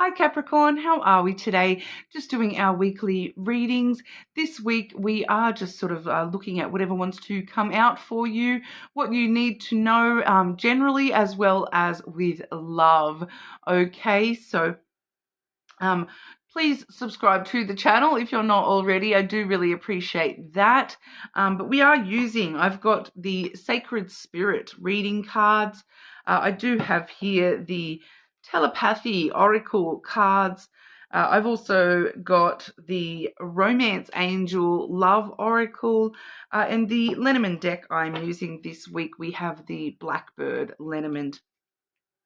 Hi Capricorn, how are we today? Just doing our weekly readings. This week we are just sort of looking at whatever wants to come out for you, what you need to know generally as well as with love. Okay, so please subscribe to the channel if you're not already. I do really appreciate that. But we are I've got the Sacred Spirit reading cards. I do have here the Telepathy Oracle cards. I've also got the Romance Angel Love Oracle and the Lenormand deck I'm using this week. We have the Blackbird Lenormand.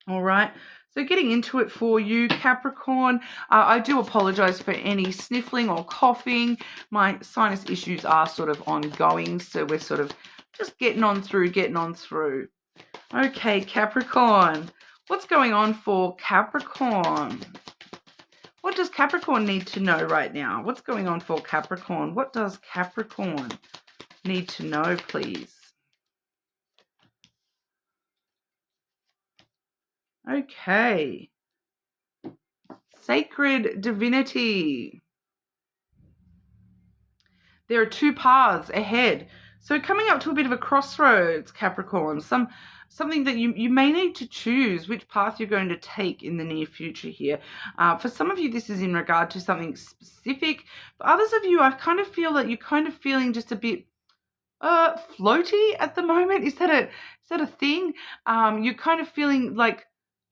All right, so getting into it for you, Capricorn, I do apologize for any sniffling or coughing. My sinus issues are sort of ongoing, so we're sort of just getting on through. Okay, Capricorn, what's going on for Capricorn? What does Capricorn need to know right now? What's going on for Capricorn? What does Capricorn need to know, please? Okay. Sacred Divinity. There are two paths ahead. So coming up to a bit of a crossroads, Capricorn, something that you may need to choose which path you're going to take in the near future here. For some of you, this is in regard to something specific. For others of you, I kind of feel that you're kind of feeling just a bit floaty at the moment. Is that a thing? You're kind of feeling like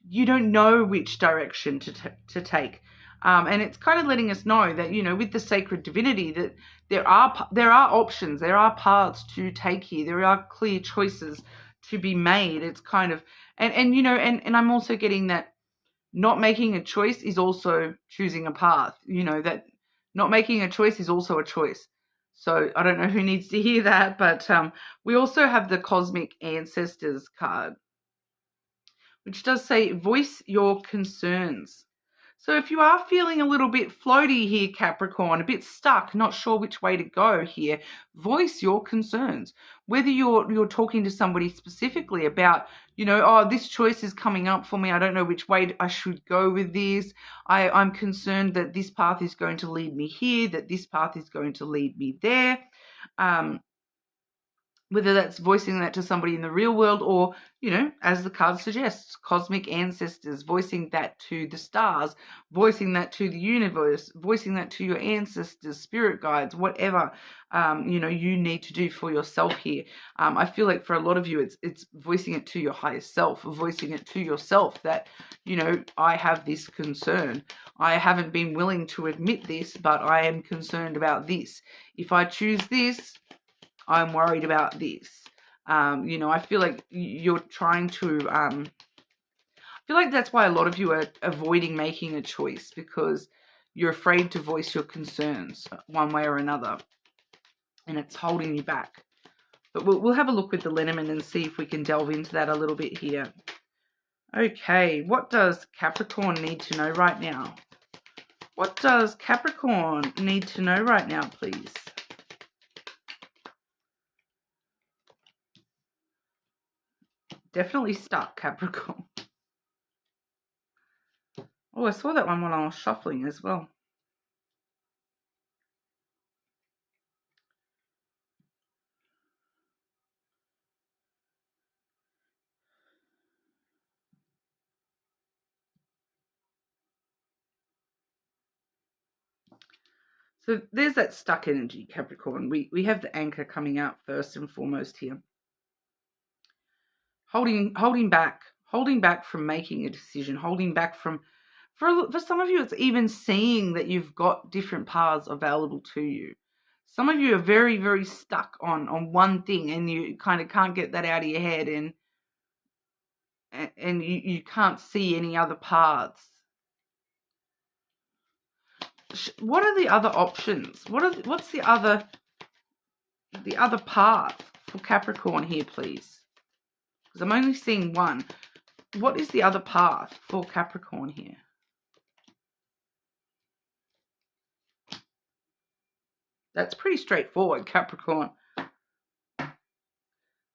you don't know which direction to take. And it's kind of letting us know that, with the Sacred Divinity, that there are options, there are paths to take here. There are clear choices to be made. It's kind of, and I'm also getting that not making a choice is also choosing a path, that not making a choice is also a choice. So I don't know who needs to hear that, but we also have the Cosmic Ancestors card, which does say voice your concerns. So if you are feeling a little bit floaty here, Capricorn, a bit stuck, not sure which way to go here, voice your concerns. Whether you're talking to somebody specifically about, this choice is coming up for me. I don't know which way I should go with this. I'm concerned that this path is going to lead me here, that this path is going to lead me there. Whether that's voicing that to somebody in the real world or, as the card suggests, cosmic ancestors, voicing that to the stars, voicing that to the universe, voicing that to your ancestors, spirit guides, whatever, you need to do for yourself here. I feel like for a lot of you, it's voicing it to your higher self, voicing it to yourself that, I have this concern. I haven't been willing to admit this, but I am concerned about this. If I choose this, I'm worried about this. I feel like you're trying to, I feel like that's why a lot of you are avoiding making a choice, because you're afraid to voice your concerns one way or another, and it's holding you back. But we'll have a look with the Lenormand and see if we can delve into that a little bit here. Okay, what does Capricorn need to know right now? What does Capricorn need to know right now, please? Definitely stuck, Capricorn. Oh, I saw that one when I was shuffling as well. So there's that stuck energy, Capricorn. We have the anchor coming out first and foremost here. Holding back from making a decision, holding back from, for some of you, it's even seeing that you've got different paths available to you. Some of you are very, very stuck on one thing, and you kind of can't get that out of your head, and you can't see any other paths. What are the other options? What's the other path for Capricorn here, please? Because I'm only seeing one. What is the other path for Capricorn here? That's pretty straightforward, Capricorn.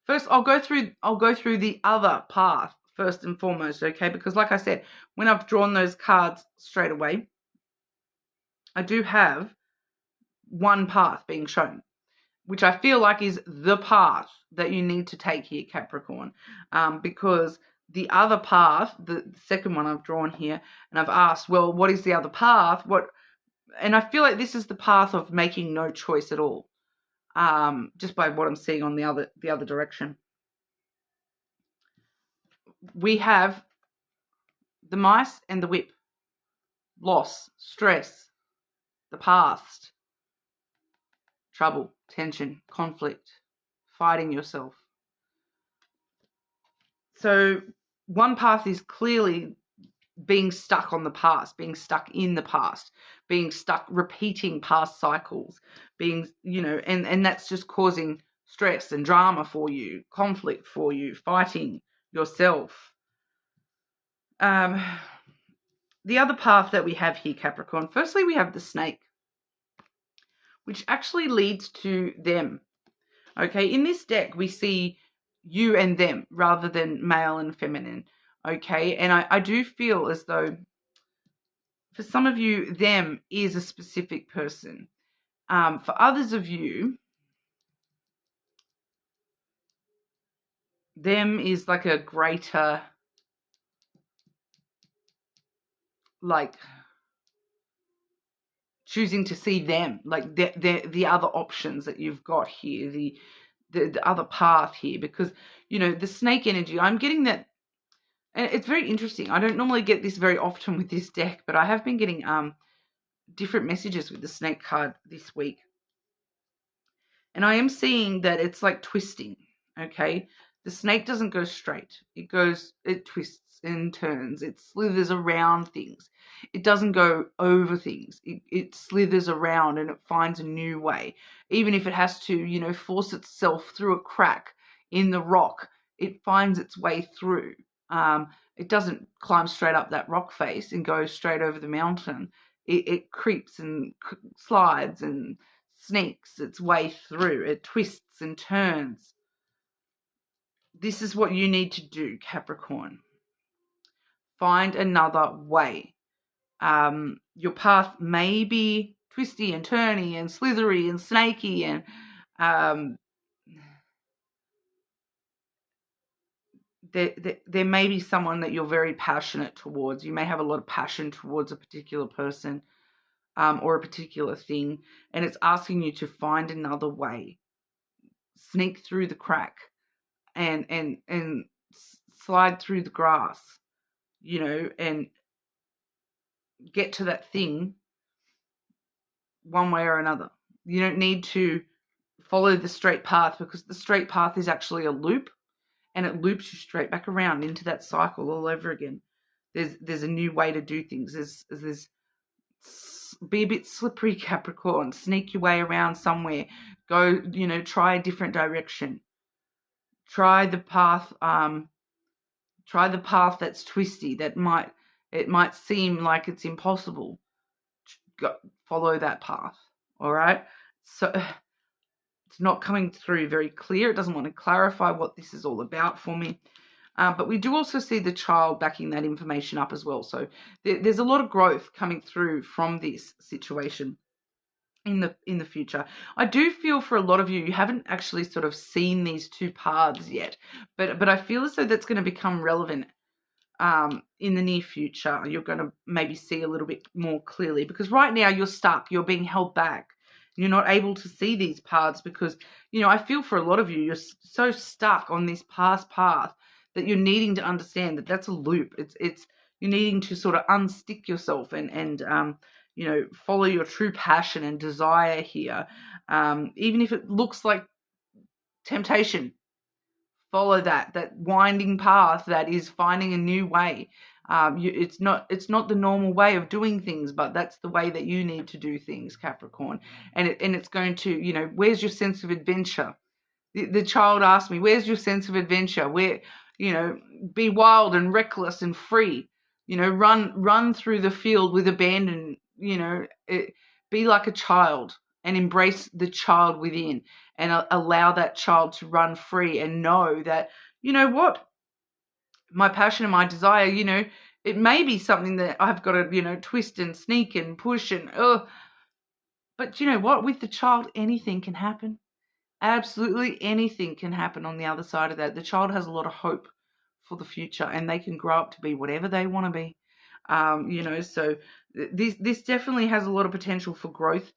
First, I'll go through the other path first and foremost, okay? Because like I said, when I've drawn those cards straight away, I do have one path being shown, which I feel like is the path that you need to take here, Capricorn, because the other path, the second one I've drawn here, and I've asked, well, what is the other path? And I feel like this is the path of making no choice at all, just by what I'm seeing on the other direction. We have the mice and the whip, loss, stress, the past, trouble, tension, conflict, fighting yourself. So one path is clearly being stuck on the past, being stuck in the past, being stuck repeating past cycles, being, and that's just causing stress and drama for you, conflict for you, fighting yourself. The other path that we have here, Capricorn, firstly, we have the snake, which actually leads to them. Okay, in this deck, we see you and them rather than male and feminine. Okay, and I do feel as though for some of you, them is a specific person. For others of you, them is like a greater, like choosing to see them, like the other options that you've got here, the other path here, because, the snake energy, I'm getting that, and it's very interesting. I don't normally get this very often with this deck, but I have been getting different messages with the snake card this week. And I am seeing that it's like twisting, okay? The snake doesn't go straight. It twists and turns. It slithers around things. It doesn't go over things. It slithers around and it finds a new way. Even if it has to, force itself through a crack in the rock, it finds its way through. It doesn't climb straight up that rock face and go straight over the mountain. It creeps and slides and sneaks its way through. It twists and turns. This is what you need to do, Capricorn. Find another way. Your path may be twisty and turny and slithery and snaky, and there may be someone that you're very passionate towards. You may have a lot of passion towards a particular person or a particular thing, and it's asking you to find another way. Sneak through the crack and slide through the grass, and get to that thing one way or another. You don't need to follow the straight path, because the straight path is actually a loop, and it loops you straight back around into that cycle all over again. There's a new way to do things. There's be a bit slippery, Capricorn. Sneak your way around somewhere. Go, try a different direction. Try the path. Try the path that's twisty. It might seem like it's impossible. Follow that path. All right. So it's not coming through very clear. It doesn't want to clarify what this is all about for me. But we do also see the child backing that information up as well. So there's a lot of growth coming through from this situation in the future. I do feel for a lot of you, you haven't actually sort of seen these two paths yet, but I feel as though that's going to become relevant in the near future. You're going to maybe see a little bit more clearly, because right now you're stuck. You're being held back. You're not able to see these paths because, I feel for a lot of you, you're so stuck on this past path that you're needing to understand that that's a loop. It's you're needing to sort of unstick yourself and follow your true passion and desire here. Even if it looks like temptation, follow that winding path that is finding a new way. It's not the normal way of doing things, but that's the way that you need to do things, Capricorn. And it's going to, where's your sense of adventure? The child asked me, where's your sense of adventure? Where, be wild and reckless and free, run through the field with abandon, be like a child and embrace the child within and allow that child to run free and know that, what, my passion and my desire, it may be something that I've got to, twist and sneak and push and, but you know what? With the child, anything can happen. Absolutely anything can happen on the other side of that. The child has a lot of hope for the future, and they can grow up to be whatever they want to be. So this definitely has a lot of potential for growth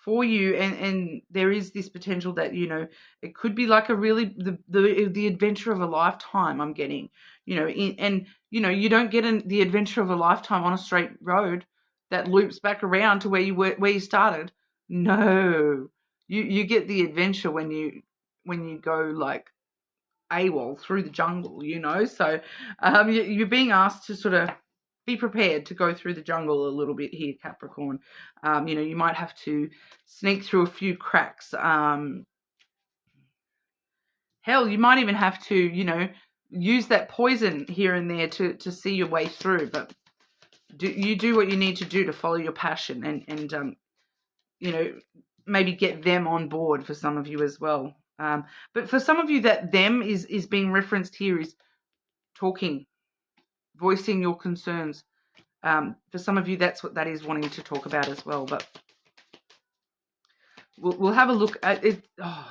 for you, and there is this potential that it could be like a really the adventure of a lifetime. I'm getting, and you don't get the adventure of a lifetime on a straight road that loops back around to where you started. No, you get the adventure when you go like AWOL through the jungle, So you're being asked to sort of be prepared to go through the jungle a little bit here, Capricorn. You might have to sneak through a few cracks. Hell, you might even have to, use that poison here and there to see your way through. But do what you need to do to follow your passion and maybe get them on board for some of you as well. But for some of you, that them is being referenced here is talking, voicing your concerns. For some of you, that's what that is wanting to talk about as well. But we'll have a look at it. Oh,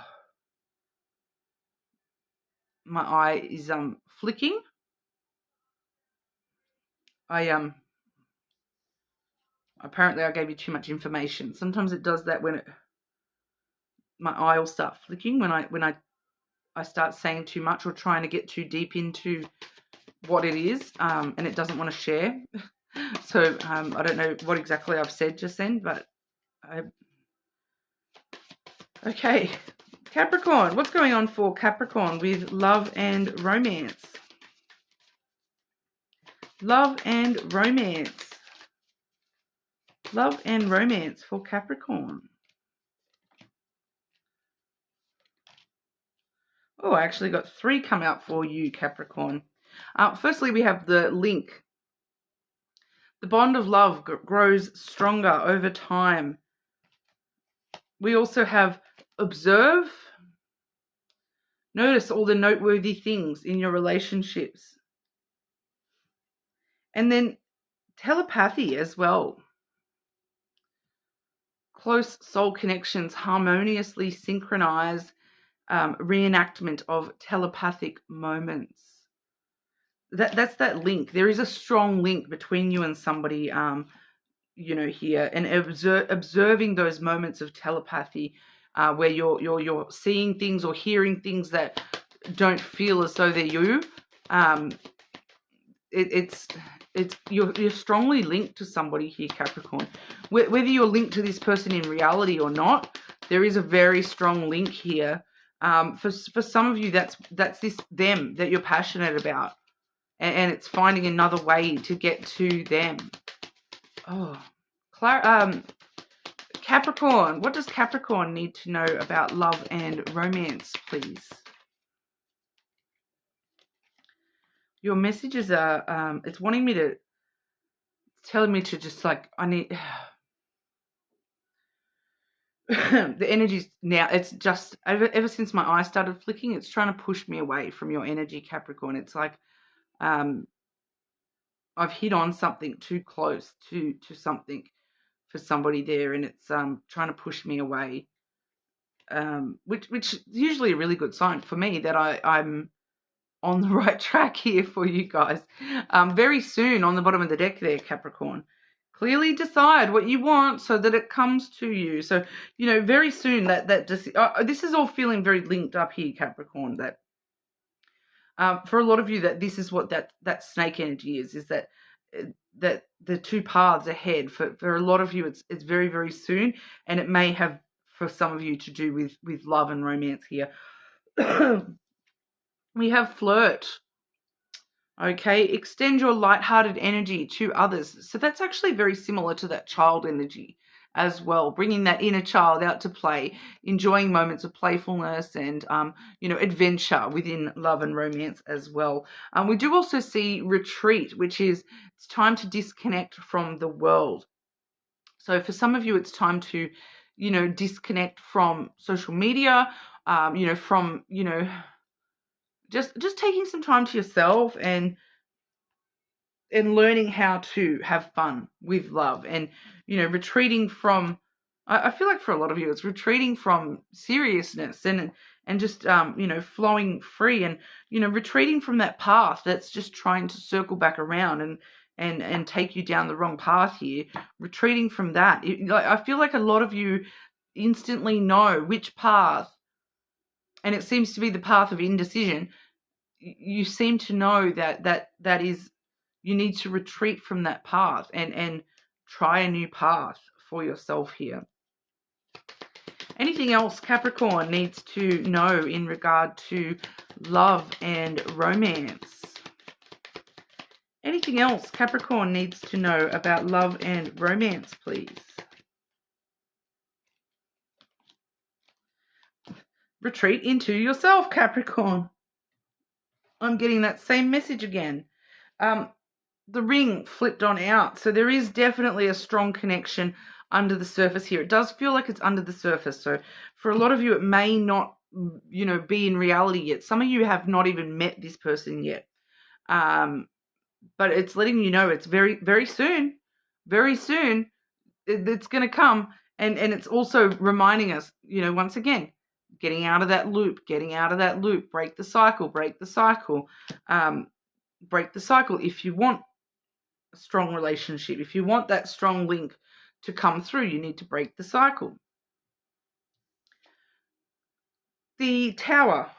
my eye is flicking. Apparently I gave you too much information. Sometimes it does that when my eye will start flicking when I start saying too much or trying to get too deep into what it is, and it doesn't want to share. So I don't know what exactly I've said just then, but okay. Capricorn, what's going on for Capricorn with love and romance? Love and romance. Love and romance for Capricorn. Oh, I actually got 3 come out for you, Capricorn. Firstly, we have the link. The bond of love grows stronger over time. We also have observe. Notice all the noteworthy things in your relationships. And then telepathy as well. Close soul connections harmoniously synchronize reenactment of telepathic moments. That's that link. There is a strong link between you and somebody, here, and observing those moments of telepathy, where you're seeing things or hearing things that don't feel as though they're you. You're strongly linked to somebody here, Capricorn. Whether you're linked to this person in reality or not, there is a very strong link here. For some of you, that's this them that you're passionate about. And it's finding another way to get to them. Oh, Capricorn. What does Capricorn need to know about love and romance, please? Your messages are, it's telling me to just like, I need, the energy's now, it's just, ever since my eye started flicking, it's trying to push me away from your energy, Capricorn. It's like, I've hit on something too close to something for somebody there, and it's trying to push me away, which is usually a really good sign for me that I'm on the right track here for you guys. Very soon on the bottom of the deck there, Capricorn. Clearly decide what you want so that it comes to you. So, very soon this is all feeling very linked up here, Capricorn, that for a lot of you, that this is what that snake energy is that the 2 paths ahead. For a lot of you, it's very, very soon, and it may have for some of you to do with love and romance here. We have flirt. Okay, extend your lighthearted energy to others. So that's actually very similar to that child energy as well, bringing that inner child out to play, enjoying moments of playfulness and, adventure within love and romance as well. We do also see retreat, which is it's time to disconnect from the world. So for some of you, it's time to, disconnect from social media, from, just taking some time to yourself and learning how to have fun with love, and retreating from, I feel like for a lot of you it's retreating from seriousness and just flowing free, and retreating from that path that's just trying to circle back around and take you down the wrong path here. Retreating from that, I feel like a lot of you instantly know which path, and it seems to be the path of indecision. You seem to know that is, you need to retreat from that path and try a new path for yourself here. Anything else Capricorn needs to know in regard to love and romance? Anything else Capricorn needs to know about love and romance, please? Retreat into yourself, Capricorn. I'm getting that same message again. The ring flipped on out. So there is definitely a strong connection under the surface here. It does feel like it's under the surface. So for a lot of you, it may not, be in reality yet. Some of you have not even met this person yet. But it's letting you know it's very, very soon, it's going to come. And it's also reminding us, once again, getting out of that loop, break the cycle. Break the cycle. If you want a strong relationship, if you want that strong link to come through, you need to break the cycle. The Tower,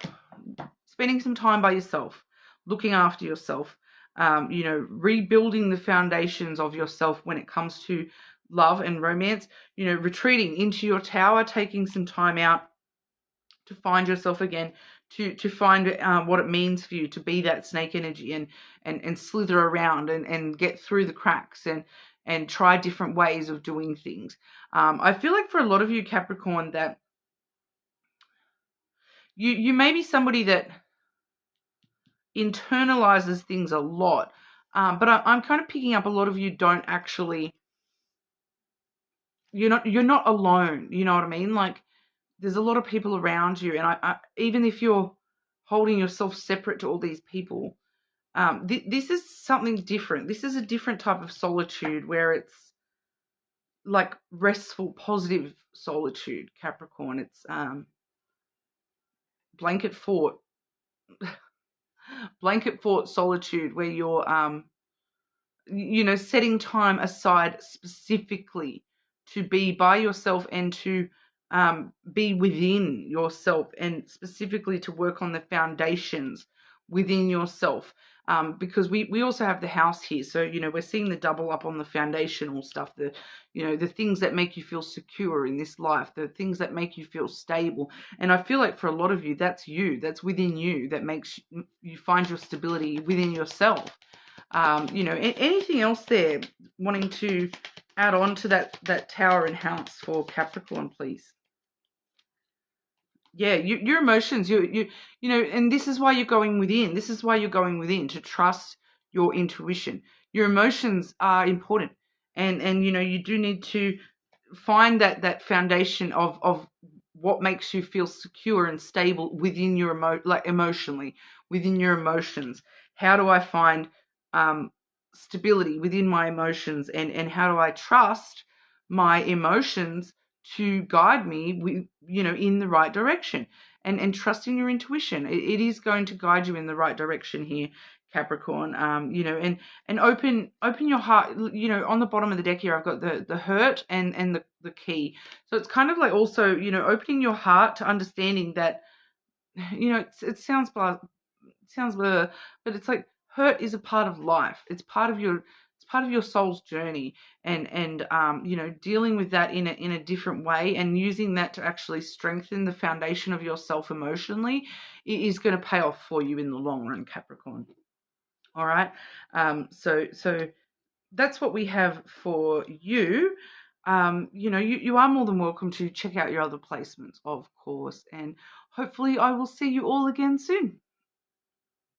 spending some time by yourself, looking after yourself, rebuilding the foundations of yourself when it comes to love and romance, retreating into your tower, taking some time out to find yourself again, to find what it means for you to be that snake energy and slither around and get through the cracks and try different ways of doing things. I feel like for a lot of you, Capricorn, that you may be somebody that internalizes things a lot, but I'm kind of picking up a lot of you don't actually, you're not alone, you know what I mean? Like, there's a lot of people around you, and I even if you're holding yourself separate to all these people, this is something different. This is a different type of solitude where it's like restful, positive solitude, Capricorn. It's blanket fort solitude where you're setting time aside specifically to be by yourself and to be within yourself, and specifically to work on the foundations within yourself, because we also have the house here. So we're seeing the double up on the foundational stuff, the things that make you feel secure in this life, the things that make you feel stable. And I feel like for a lot of you, that's within you, that makes you find your stability within yourself. Anything else there wanting to add on to that tower and house for Capricorn, please? Yeah, your emotions, and this is why you're going within. This is why you're going within, to trust your intuition. Your emotions are important, and you do need to find that foundation of what makes you feel secure and stable within your emotionally, within your emotions. How do I find stability within my emotions, and how do I trust my emotions to guide me with, in the right direction, and trusting your intuition. It is going to guide you in the right direction here, Capricorn. And open your heart. On the bottom of the deck here, I've got the hurt and the key. So it's kind of like also, opening your heart to understanding that, it sounds blah, but it's like hurt is a part of life. It's part of your soul's journey, and dealing with that in a different way, and using that to actually strengthen the foundation of yourself emotionally, is going to pay off for you in the long run, Capricorn. All right. So that's what we have for you. You are more than welcome to check out your other placements, of course, and hopefully I will see you all again soon.